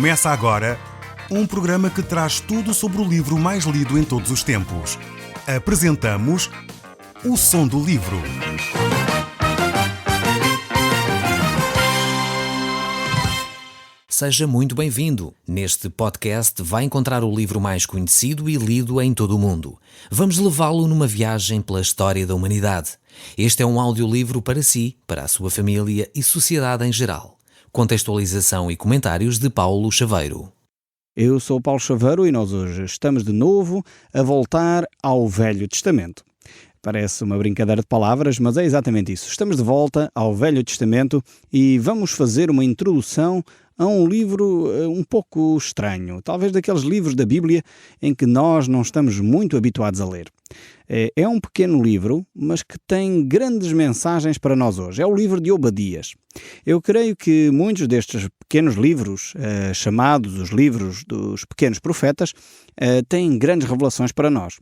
Começa agora um programa que traz tudo sobre o livro mais lido em todos os tempos. Apresentamos O Som do Livro. Seja muito bem-vindo. Neste podcast vai encontrar o livro mais conhecido e lido em todo o mundo. Vamos levá-lo numa viagem pela história da humanidade. Este é um audiolivro para si, para a sua família e sociedade em geral. Contextualização e comentários de Paulo Chaveiro. Eu sou o Paulo Chaveiro e nós hoje estamos de novo a voltar ao Velho Testamento. Parece uma brincadeira de palavras, mas é exatamente isso. Estamos de volta ao Velho Testamento e vamos fazer uma introdução a um livro um pouco estranho, talvez daqueles livros da Bíblia em que nós não estamos muito habituados a ler. É um pequeno livro, mas que tem grandes mensagens para nós hoje. É o livro de Obadias. Eu creio que muitos destes pequenos livros, chamados os livros dos pequenos profetas, têm grandes revelações para nós.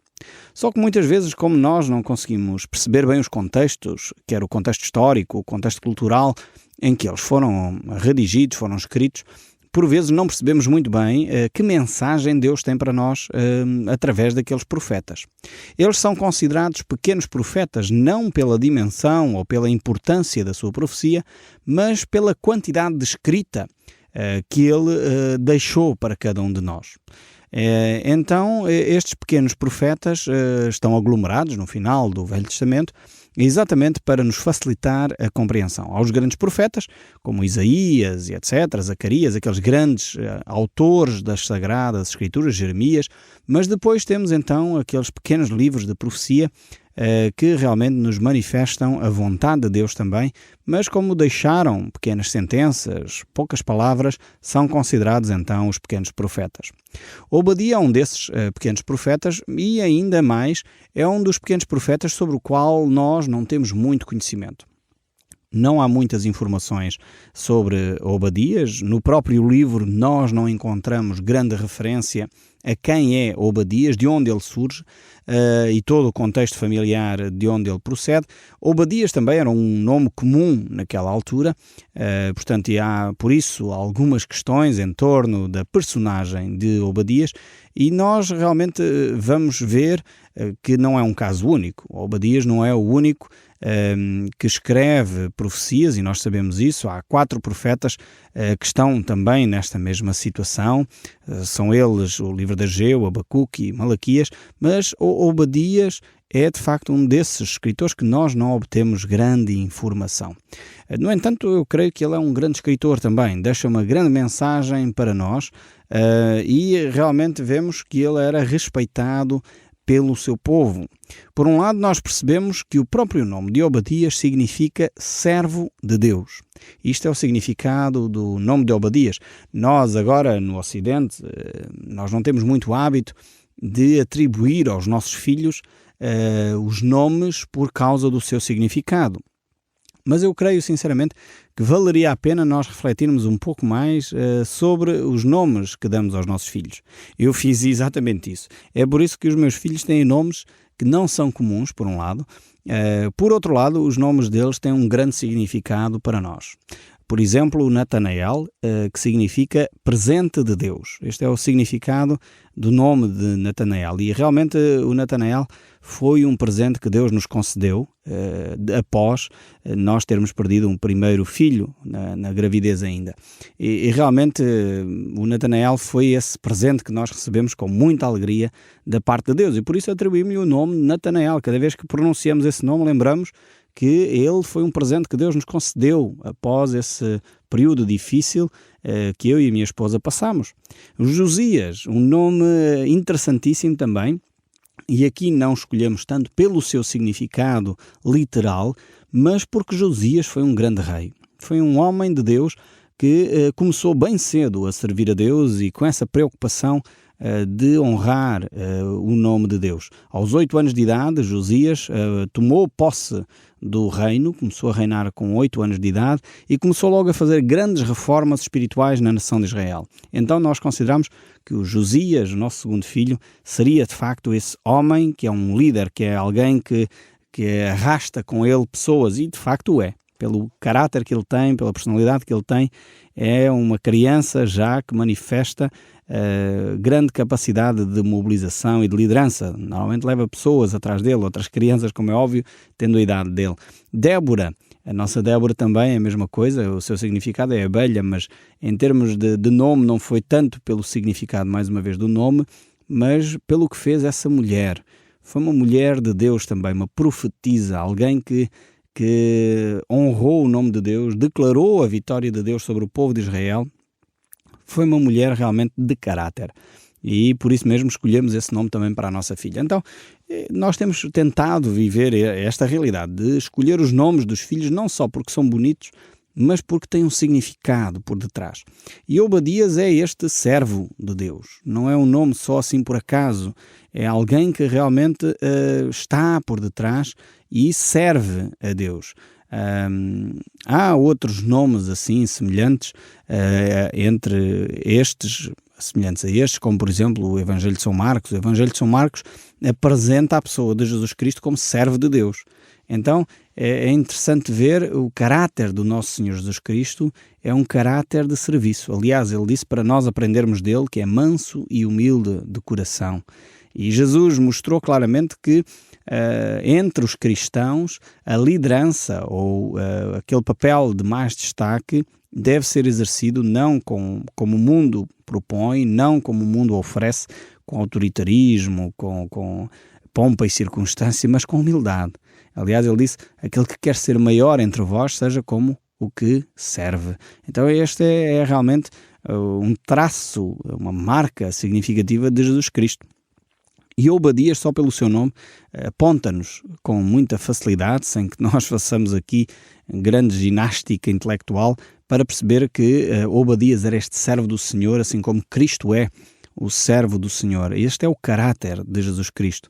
Só que muitas vezes, como nós não conseguimos perceber bem os contextos, quer o contexto histórico, o contexto cultural, em que eles foram redigidos, foram escritos, por vezes não percebemos muito bem que mensagem Deus tem para nós através daqueles profetas. Eles são considerados pequenos profetas não pela dimensão ou pela importância da sua profecia, mas pela quantidade de escrita que ele deixou para cada um de nós. Então, estes pequenos profetas estão aglomerados no final do Velho Testamento, exatamente para nos facilitar a compreensão. Aos grandes profetas, como Isaías e etc., Zacarias, aqueles grandes autores das Sagradas Escrituras, Jeremias, mas depois temos então aqueles pequenos livros de profecia que realmente nos manifestam a vontade de Deus também, mas como deixaram pequenas sentenças, poucas palavras, são considerados então os pequenos profetas. Obadia é um desses pequenos profetas e ainda mais é um dos pequenos profetas sobre o qual nós não temos muito conhecimento. Não há muitas informações sobre Obadias. No próprio livro nós não encontramos grande referência a quem é Obadias, de onde ele surge e todo o contexto familiar de onde ele procede. Obadias também era um nome comum naquela altura, portanto há por isso algumas questões em torno da personagem de Obadias e nós realmente vamos ver que não é um caso único. Obadias não é o único que escreve profecias, e nós sabemos isso. Há 4 profetas que estão também nesta mesma situação. São eles o livro de Ageu, Abacuque e Malaquias, mas Obadias é de facto um desses escritores que nós não obtemos grande informação. No entanto, eu creio que ele é um grande escritor também, deixa uma grande mensagem para nós e realmente vemos que ele era respeitado pelo seu povo. Por um lado, nós percebemos que o próprio nome de Obadias significa servo de Deus. Isto é o significado do nome de Obadias. Nós agora, no Ocidente, nós não temos muito hábito de atribuir aos nossos filhos os nomes por causa do seu significado. Mas eu creio sinceramente que valeria a pena nós refletirmos um pouco mais sobre os nomes que damos aos nossos filhos. Eu fiz exatamente isso. É por isso que os meus filhos têm nomes que não são comuns, por um lado. Por outro lado, os nomes deles têm um grande significado para nós. Por exemplo, o Natanael, que significa presente de Deus. Este é o significado do nome de Natanael. E realmente o Natanael foi um presente que Deus nos concedeu após nós termos perdido um primeiro filho na gravidez ainda. E realmente o Natanael foi esse presente que nós recebemos com muita alegria da parte de Deus. E por isso atribuímos-lhe o nome Natanael. Cada vez que pronunciamos esse nome, lembramos que ele foi um presente que Deus nos concedeu após esse período difícil que eu e a minha esposa passamos. Josias, um nome interessantíssimo também, e aqui não escolhemos tanto pelo seu significado literal, mas porque Josias foi um grande rei. Foi um homem de Deus que começou bem cedo a servir a Deus e com essa preocupação de honrar o nome de Deus. Aos 8 anos de idade, Josias tomou posse do reino, começou a reinar com 8 anos de idade e começou logo a fazer grandes reformas espirituais na nação de Israel. Então nós consideramos que o Josias, o nosso segundo filho, seria de facto esse homem que é um líder, que é alguém que arrasta com ele pessoas, e de facto é. pelo caráter que ele tem, pela personalidade que ele tem. É uma criança já que manifesta grande capacidade de mobilização e de liderança. Normalmente leva pessoas atrás dele, outras crianças, como é óbvio, tendo a idade dele. Débora, a nossa Débora também é a mesma coisa, o seu significado é abelha, mas em termos de nome não foi tanto pelo significado, mais uma vez, do nome, mas pelo que fez essa mulher. Foi uma mulher de Deus também, uma profetisa, alguém que honrou o nome de Deus, declarou a vitória de Deus sobre o povo de Israel. Foi uma mulher realmente de caráter. E por isso mesmo escolhemos esse nome também para a nossa filha. Então, nós temos tentado viver esta realidade de escolher os nomes dos filhos não só porque são bonitos, mas porque têm um significado por detrás. E Obadias é este servo de Deus. Não é um nome só assim por acaso. É alguém que realmente está por detrás e serve a Deus. Há outros nomes assim semelhantes entre estes, semelhantes a estes, como por exemplo o Evangelho de São Marcos. O Evangelho de São Marcos apresenta a pessoa de Jesus Cristo como servo de Deus. Então é interessante ver o caráter do nosso Senhor Jesus Cristo, é um caráter de serviço. Aliás, ele disse para nós aprendermos dele que é manso e humilde de coração. E Jesus mostrou claramente que entre os cristãos a liderança ou aquele papel de mais destaque deve ser exercido não como o mundo propõe, não como o mundo oferece, com autoritarismo, com pompa e circunstância, mas com humildade. Aliás, ele disse, aquele que quer ser maior entre vós, seja como o que serve. Então este é realmente um traço, uma marca significativa de Jesus Cristo. E Obadias, só pelo seu nome, aponta-nos com muita facilidade, sem que nós façamos aqui grande ginástica intelectual, para perceber que Obadias era este servo do Senhor, assim como Cristo é o servo do Senhor. Este é o caráter de Jesus Cristo.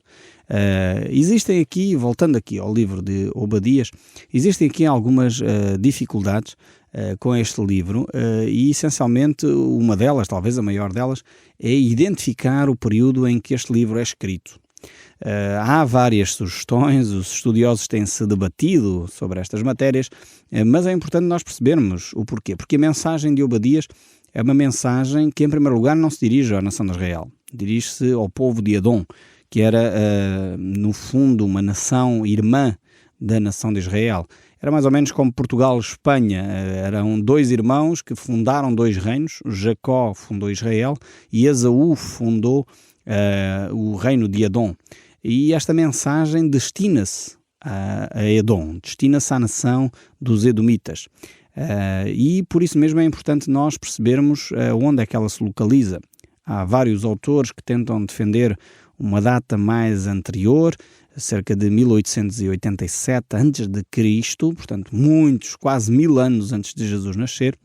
Existem aqui, voltando aqui ao livro de Obadias, existem aqui algumas dificuldades com este livro e essencialmente uma delas, talvez a maior delas, é identificar o período em que este livro é escrito. Há várias sugestões, os estudiosos têm-se debatido sobre estas matérias, mas é importante nós percebermos o porquê. Porque a mensagem de Obadias é uma mensagem que, em primeiro lugar, não se dirige à nação de Israel. Dirige-se ao povo de Edom, que era, no fundo, uma nação irmã da nação de Israel. Era mais ou menos como Portugal e Espanha. Eram dois irmãos que fundaram dois reinos. Jacó fundou Israel e Esaú fundou o reino de Edom. E esta mensagem destina-se a Edom, destina-se à nação dos Edomitas. E por isso mesmo é importante nós percebermos onde é que ela se localiza. Há vários autores que tentam defender uma data mais anterior, cerca de 1887 a.C., portanto muitos, quase 1000 anos antes de Jesus nascer,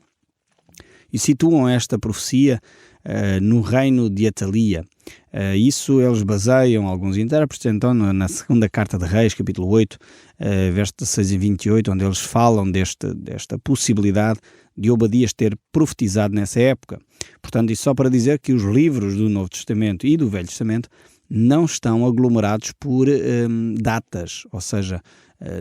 e situam esta profecia no reino de Atalia. Isso eles baseiam, alguns intérpretes, então na segunda carta de Reis, capítulo 8, versos 16 e 28, onde eles falam desta possibilidade de Obadias ter profetizado nessa época. Portanto, isso só para dizer que os livros do Novo Testamento e do Velho Testamento não estão aglomerados por datas, ou seja,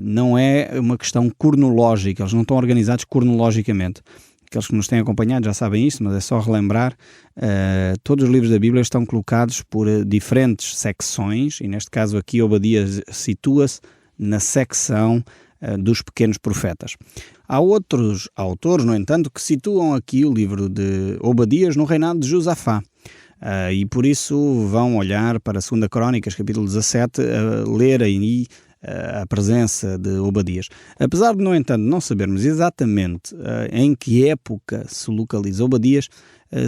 não é uma questão cronológica, eles não estão organizados cronologicamente. Aqueles que nos têm acompanhado já sabem isso, mas é só relembrar, todos os livros da Bíblia estão colocados por diferentes secções, e neste caso aqui Obadias situa-se na secção dos pequenos profetas. Há outros autores, no entanto, que situam aqui o livro de Obadias no reinado de Josafá. E por isso vão olhar para a 2 Crónicas, capítulo 17, lerem aí a presença de Obadias. Apesar de, no entanto, não sabermos exatamente em que época se localiza Obadias,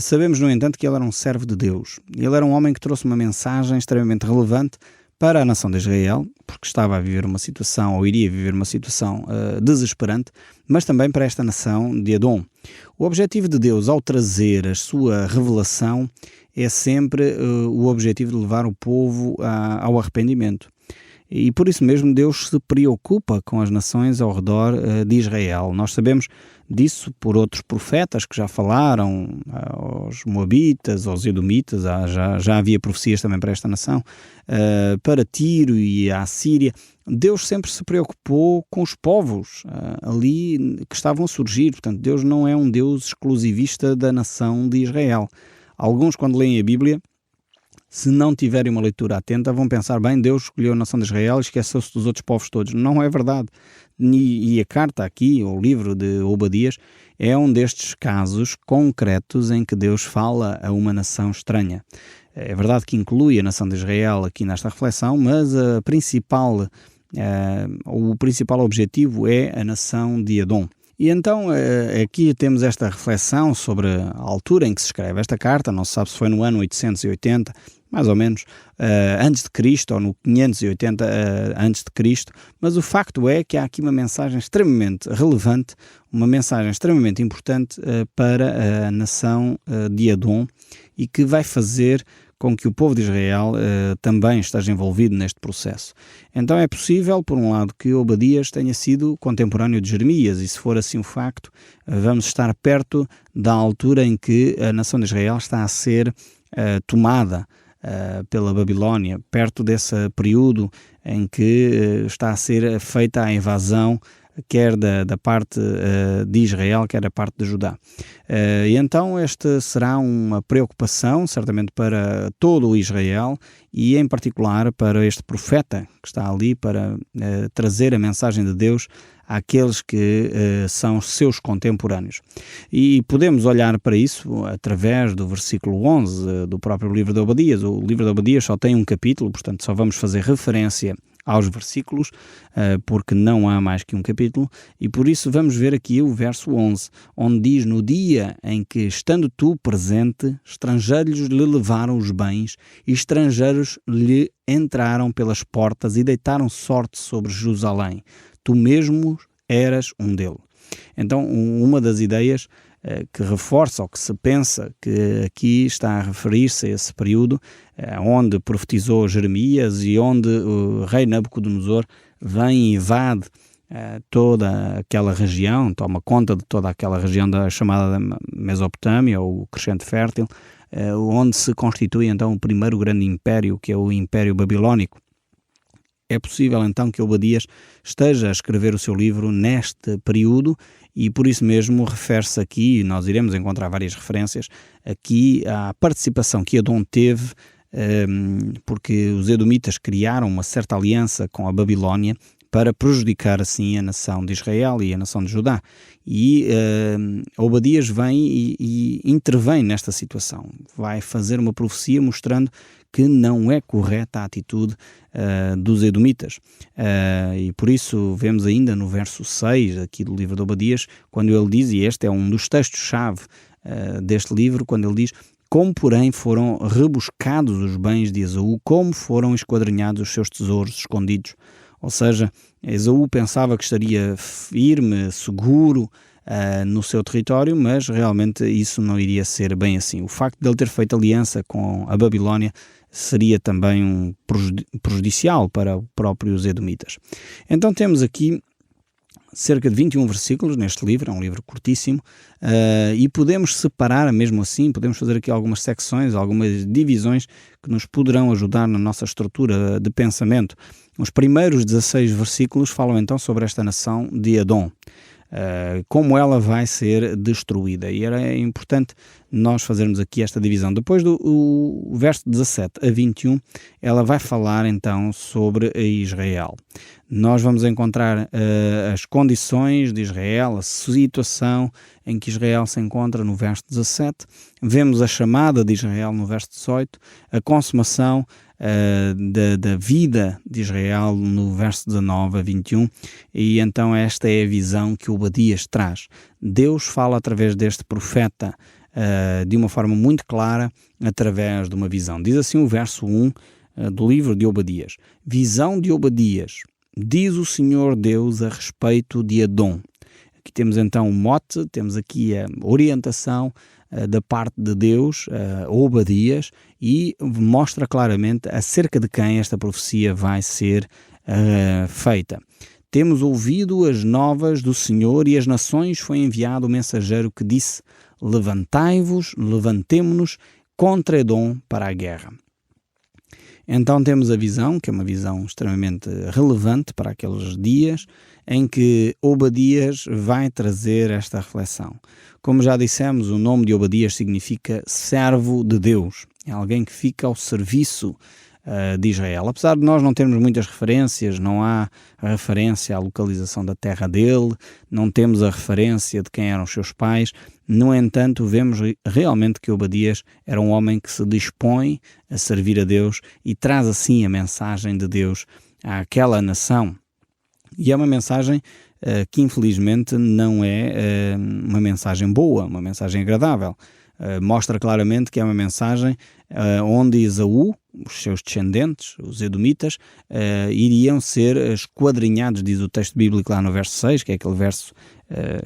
sabemos, no entanto, que ele era um servo de Deus. Ele era um homem que trouxe uma mensagem extremamente relevante para a nação de Israel, porque estava a viver uma situação, ou iria viver uma situação desesperante, mas também para esta nação de Edom. O objetivo de Deus, ao trazer a sua revelação, é sempre o objetivo de levar o povo ao arrependimento. E por isso mesmo Deus se preocupa com as nações ao redor de Israel. Nós sabemos disso por outros profetas que já falaram, aos Moabitas, aos Edomitas, já havia profecias também para esta nação, para Tiro e a Assíria. Deus sempre se preocupou com os povos ali que estavam a surgir. Portanto, Deus não é um Deus exclusivista da nação de Israel. Alguns, quando leem a Bíblia, se não tiverem uma leitura atenta, vão pensar, bem, Deus escolheu a nação de Israel e esqueceu-se dos outros povos todos. Não é verdade. E a carta aqui, o livro de Obadias, é um destes casos concretos em que Deus fala a uma nação estranha. É verdade que inclui a nação de Israel aqui nesta reflexão, mas o principal objetivo é a nação de Edom. E então aqui temos esta reflexão sobre a altura em que se escreve esta carta. Não se sabe se foi no ano 880, mais ou menos, antes de Cristo, ou no 580 antes de Cristo, mas o facto é que há aqui uma mensagem extremamente relevante, uma mensagem extremamente importante para a nação de Edom, e que vai fazer com que o povo de Israel também esteja envolvido neste processo. Então é possível, por um lado, que Obadias tenha sido contemporâneo de Jeremias, e se for assim o facto, vamos estar perto da altura em que a nação de Israel está a ser tomada pela Babilónia, perto desse período em que está a ser feita a invasão, quer da parte de Israel, quer da parte de Judá. E então esta será uma preocupação, certamente, para todo o Israel, e em particular para este profeta que está ali para trazer a mensagem de Deus àqueles que são seus contemporâneos. E podemos olhar para isso através do versículo 11 do próprio livro de Obadias. O livro de Obadias só tem um capítulo, portanto só vamos fazer referência aos versículos, porque não há mais que um capítulo, e por isso vamos ver aqui o verso 11, onde diz: no dia em que, estando tu presente, estrangeiros lhe levaram os bens, e estrangeiros lhe entraram pelas portas e deitaram sorte sobre Jerusalém. Tu mesmo eras um deles. Então, uma das ideias que reforça, ou que se pensa que aqui está a referir-se a esse período onde profetizou Jeremias e onde o rei Nabucodonosor vem e invade toda aquela região, toma conta de toda aquela região da chamada Mesopotâmia, ou Crescente Fértil, onde se constitui então o primeiro grande império, que é o Império Babilónico. É possível então que Obadias esteja a escrever o seu livro neste período, e por isso mesmo refere-se aqui, e nós iremos encontrar várias referências aqui à participação que Edom teve, porque os edomitas criaram uma certa aliança com a Babilónia para prejudicar assim a nação de Israel e a nação de Judá. E Obadias vem e intervém nesta situação. Vai fazer uma profecia mostrando que não é correta a atitude dos edomitas. E por isso vemos ainda no verso 6 aqui do livro de Obadias, quando ele diz, e este é um dos textos-chave deste livro, quando ele diz: como, porém, foram rebuscados os bens de Esaú, como foram esquadrinhados os seus tesouros escondidos. Ou seja, Esaú pensava que estaria firme, seguro no seu território, mas realmente isso não iria ser bem assim. O facto de ele ter feito aliança com a Babilónia seria também prejudicial para os próprios edomitas. Então temos aqui cerca de 21 versículos neste livro, é um livro curtíssimo, e podemos separar, mesmo assim, podemos fazer aqui algumas secções, algumas divisões que nos poderão ajudar na nossa estrutura de pensamento. Os primeiros 16 versículos falam então sobre esta nação de Edom, como ela vai ser destruída, e era importante nós fazermos aqui esta divisão. Depois do verso 17 a 21, ela vai falar então sobre Israel. Nós vamos encontrar as condições de Israel, a situação em que Israel se encontra no verso 17, vemos a chamada de Israel no verso 18, a consumação da vida de Israel no verso 19 a 21, e então esta é a visão que Obadias traz. Deus fala através deste profeta de uma forma muito clara, através de uma visão. Diz assim o verso 1 do livro de Obadias: visão de Obadias, diz o Senhor Deus a respeito de Edom. Aqui temos então o mote, temos aqui a orientação da parte de Deus, Obadias, e mostra claramente acerca de quem esta profecia vai ser feita. Temos ouvido as novas do Senhor e as nações foi enviado o mensageiro que disse: levantai-vos, levantemo-nos contra Edom para a guerra. Então temos a visão, que é uma visão extremamente relevante para aqueles dias, em que Obadias vai trazer esta reflexão. Como já dissemos, o nome de Obadias significa servo de Deus. É alguém que fica ao serviço de Israel. Apesar de nós não termos muitas referências, não há a referência à localização da terra dele, não temos a referência de quem eram os seus pais. No entanto, vemos realmente que Obadias era um homem que se dispõe a servir a Deus e traz assim a mensagem de Deus àquela nação. E é uma mensagem que infelizmente não é uma mensagem boa, uma mensagem agradável. Mostra claramente que é uma mensagem onde Esaú, os seus descendentes, os edomitas, iriam ser esquadrinhados, diz o texto bíblico lá no verso 6, que é aquele verso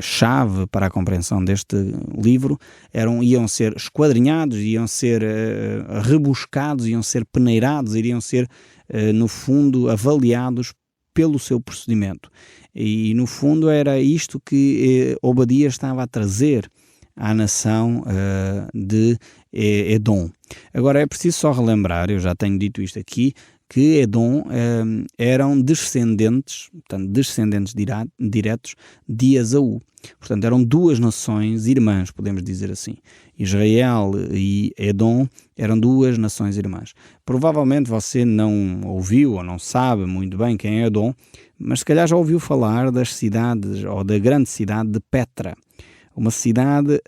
chave para a compreensão deste livro. Iam ser esquadrinhados, iam ser rebuscados, iam ser peneirados, iriam ser, no fundo, avaliados pelo seu procedimento. E, no fundo, era isto que Obadias estava a trazer à nação de Edom. Agora é preciso só relembrar, eu já tenho dito isto aqui, que Edom eram descendentes, portanto, descendentes diretos de Esaú. Portanto, eram duas nações irmãs, podemos dizer assim. Israel e Edom eram duas nações irmãs. Provavelmente você não ouviu ou não sabe muito bem quem é Edom, mas se calhar já ouviu falar das cidades, ou da grande cidade de Petra. Uma cidade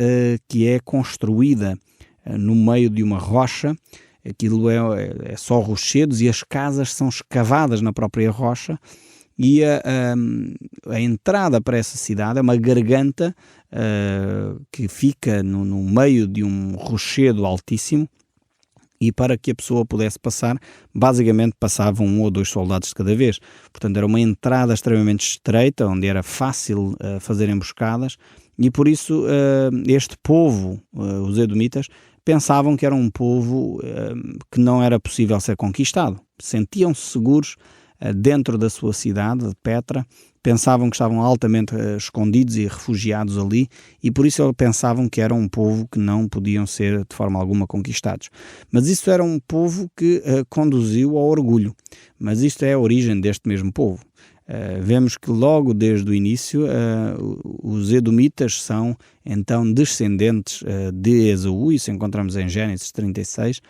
que é construída no meio de uma rocha. Aquilo é só rochedos e as casas são escavadas na própria rocha, e a entrada para essa cidade é uma garganta que fica no meio de um rochedo altíssimo, e para que a pessoa pudesse passar, basicamente passavam 1 ou 2 soldados de cada vez. Portanto, era uma entrada extremamente estreita, onde era fácil fazer emboscadas, e por isso este povo, os edomitas, pensavam que era um povo que não era possível ser conquistado. Sentiam-se seguros dentro da sua cidade, de Petra, pensavam que estavam altamente escondidos e refugiados ali, e por isso pensavam que era um povo que não podiam ser de forma alguma conquistados. Mas isto era um povo que conduziu ao orgulho. Mas isto é a origem deste mesmo povo. Vemos que logo desde o início os edomitas são então descendentes de Esaú, isso encontramos em Gênesis 36,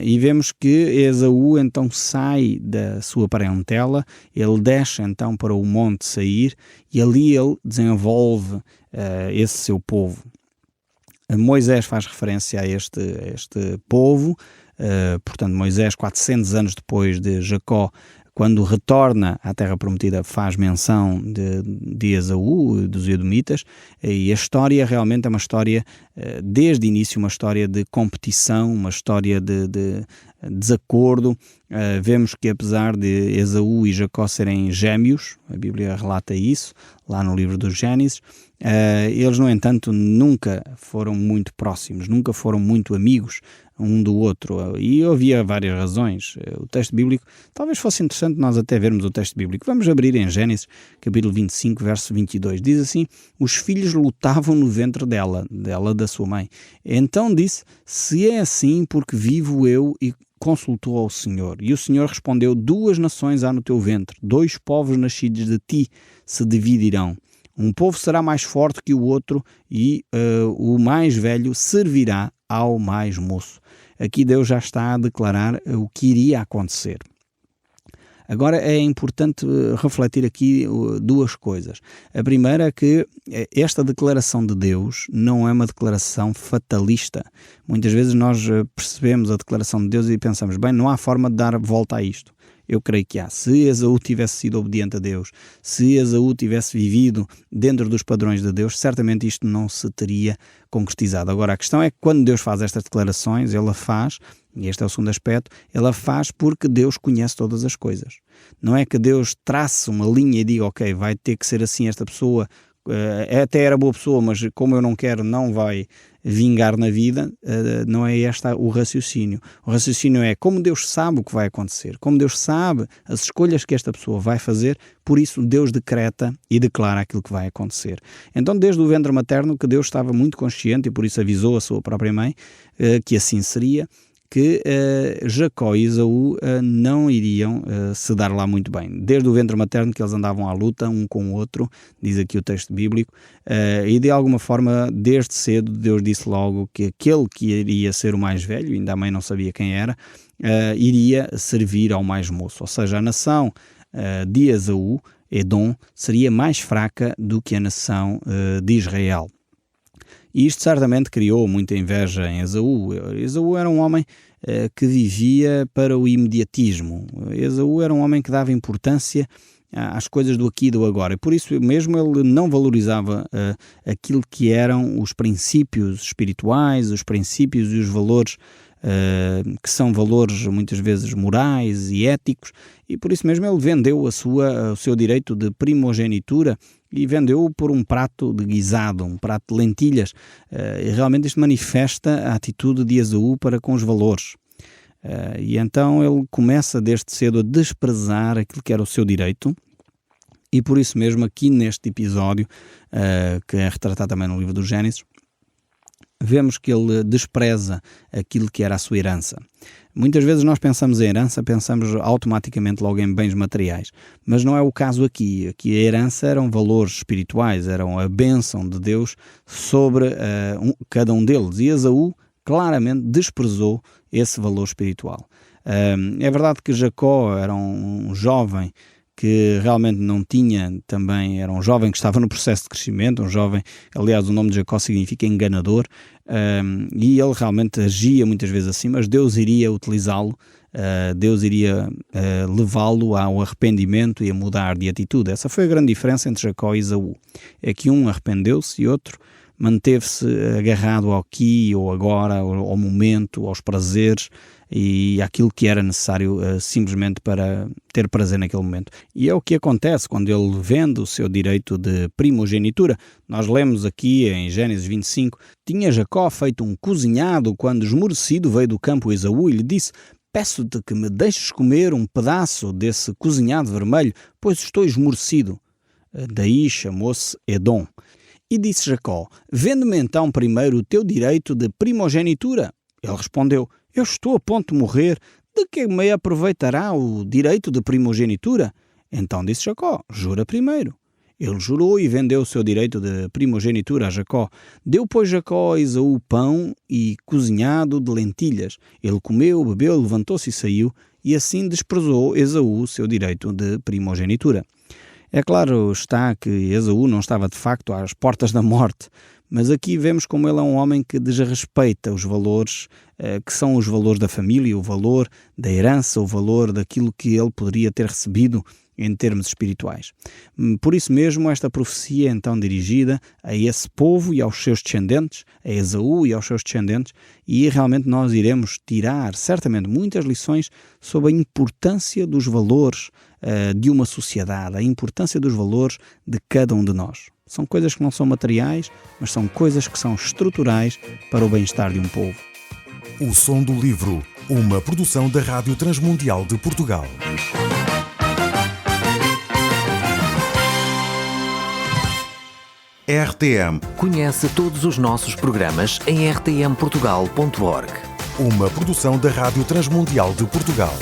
e vemos que Esaú então sai da sua parentela, ele desce então para o monte Seir, e ali ele desenvolve esse seu povo. Moisés faz referência a este povo, portanto Moisés, 400 anos depois de Jacó, quando retorna à Terra Prometida, faz menção de Esaú, dos Edomitas, e a história realmente é uma história, desde o início, uma história de competição, uma história de desacordo. Vemos que apesar de Esaú e Jacó serem gêmeos, a Bíblia relata isso, lá no livro dos Gênesis, eles, no entanto, nunca foram muito próximos, nunca foram muito amigos um do outro, e havia várias razões. O texto bíblico, talvez fosse interessante nós até vermos o texto bíblico. Vamos abrir em Gênesis, capítulo 25, verso 22. Diz assim: os filhos lutavam no ventre dela, da sua mãe. Então disse: se é assim, porque vivo eu, e consultou ao Senhor. E o Senhor respondeu: 2 nações há no teu ventre, 2 povos nascidos de ti se dividirão. Um povo será mais forte que o outro, e o mais velho servirá ao mais moço. Aqui Deus já está a declarar o que iria acontecer. Agora é importante refletir aqui 2 coisas. A primeira é que esta declaração de Deus não é uma declaração fatalista. Muitas vezes nós percebemos a declaração de Deus e pensamos, bem, não há forma de dar volta a isto. Eu creio que há. Se Esaú tivesse sido obediente a Deus, se Esaú tivesse vivido dentro dos padrões de Deus, certamente isto não se teria concretizado. Agora, a questão é que quando Deus faz estas declarações, Ele a faz, e este é o segundo aspecto, Ele a faz porque Deus conhece todas as coisas. Não é que Deus trace uma linha e diga, ok, vai ter que ser assim esta pessoa, até era boa pessoa, mas como eu não quero, não vai vingar na vida, não é este o raciocínio. O raciocínio é como Deus sabe o que vai acontecer, como Deus sabe as escolhas que esta pessoa vai fazer, por isso Deus decreta e declara aquilo que vai acontecer. Então, desde o ventre materno, que Deus estava muito consciente e por isso avisou a sua própria mãe que assim seria, que Jacó e Esaú não iriam se dar lá muito bem. Desde o ventre materno que eles andavam à luta um com o outro, diz aqui o texto bíblico, e de alguma forma, desde cedo, Deus disse logo que aquele que iria ser o mais velho, ainda a mãe não sabia quem era, iria servir ao mais moço. Ou seja, a nação de Esaú, Edom, seria mais fraca do que a nação de Israel. E isto certamente criou muita inveja em Esaú. Esaú era um homem que vivia para o imediatismo. Esaú era um homem que dava importância às coisas do aqui e do agora. E por isso mesmo ele não valorizava aquilo que eram os princípios espirituais, os princípios e os valores que são valores muitas vezes morais e éticos, e por isso mesmo ele vendeu o seu direito de primogenitura e vendeu-o por um prato de guisado, um prato de lentilhas. E realmente isto manifesta a atitude de Esaú para com os valores. E então ele começa desde cedo a desprezar aquilo que era o seu direito, e por isso mesmo aqui neste episódio, que é retratado também no livro do Gênesis, vemos que ele despreza aquilo que era a sua herança. Muitas vezes nós pensamos em herança, pensamos automaticamente logo em bens materiais, mas não é o caso aqui. Aqui a herança eram valores espirituais, eram a bênção de Deus sobre cada um deles, e Esaú claramente desprezou esse valor espiritual. É verdade que Jacó era um jovem que realmente não tinha também, era um jovem que estava no processo de crescimento, um jovem, aliás o nome de Jacó significa enganador, e ele realmente agia muitas vezes assim, mas Deus iria utilizá-lo, Deus iria levá-lo ao arrependimento e a mudar de atitude. Essa foi a grande diferença entre Jacó e Esaú, é que um arrependeu-se e outro manteve-se agarrado ao aqui ou agora, ao momento, aos prazeres e àquilo que era necessário simplesmente para ter prazer naquele momento. E é o que acontece quando ele vende o seu direito de primogenitura. Nós lemos aqui em Gênesis 25, tinha Jacó feito um cozinhado quando esmorecido veio do campo Esaú e lhe disse: peço-te que me deixes comer um pedaço desse cozinhado vermelho, pois estou esmorecido. Daí chamou-se Edom. E disse Jacó: vende-me então primeiro o teu direito de primogenitura. Ele respondeu: eu estou a ponto de morrer, de que me aproveitará o direito de primogenitura? Então disse Jacó: jura primeiro. Ele jurou e vendeu o seu direito de primogenitura a Jacó. Deu, pois, Jacó a Esaú pão e cozinhado de lentilhas. Ele comeu, bebeu, levantou-se e saiu, e assim desprezou Esaú o seu direito de primogenitura. É claro está que Esaú não estava de facto às portas da morte, mas aqui vemos como ele é um homem que desrespeita os valores que são os valores da família, o valor da herança, o valor daquilo que ele poderia ter recebido em termos espirituais. Por isso mesmo, esta profecia é então dirigida a esse povo e aos seus descendentes, a Esaú e aos seus descendentes, e realmente nós iremos tirar certamente muitas lições sobre a importância dos valores de uma sociedade, a importância dos valores de cada um de nós. São coisas que não são materiais, mas são coisas que são estruturais para o bem-estar de um povo. O Som do Livro, uma produção da Rádio Transmundial de Portugal. RTM. Conhece todos os nossos programas em rtmportugal.org. Uma produção da Rádio Transmundial de Portugal.